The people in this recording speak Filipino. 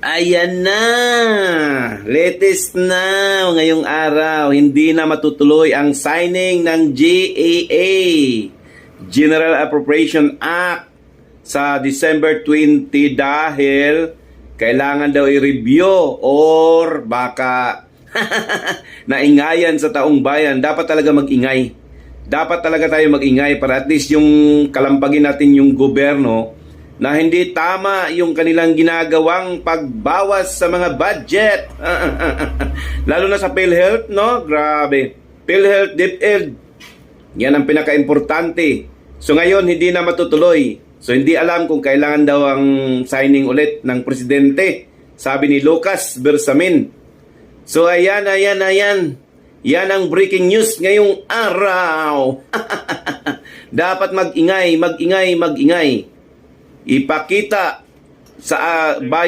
Ayan na! Latest na ngayong araw. Hindi na matutuloy ang signing ng GAA, General Appropriation Act, sa December 20 dahil kailangan daw i-review or baka naingayan sa taong bayan. Dapat talaga mag-ingay. Dapat talaga tayo mag-ingay para at least yung kalampagin natin yung gobyerno na hindi tama yung kanilang ginagawang pagbawas sa mga budget. Lalo na sa PhilHealth, no? Grabe. PhilHealth, DepEd, yan ang pinaka-importante. So ngayon, hindi na matutuloy. So hindi alam kung kailangan daw ang signing ulit ng presidente, sabi ni Lucas Bersamin. So ayan. Yan ang breaking news ngayong araw. Dapat mag-ingay. Ipakita sa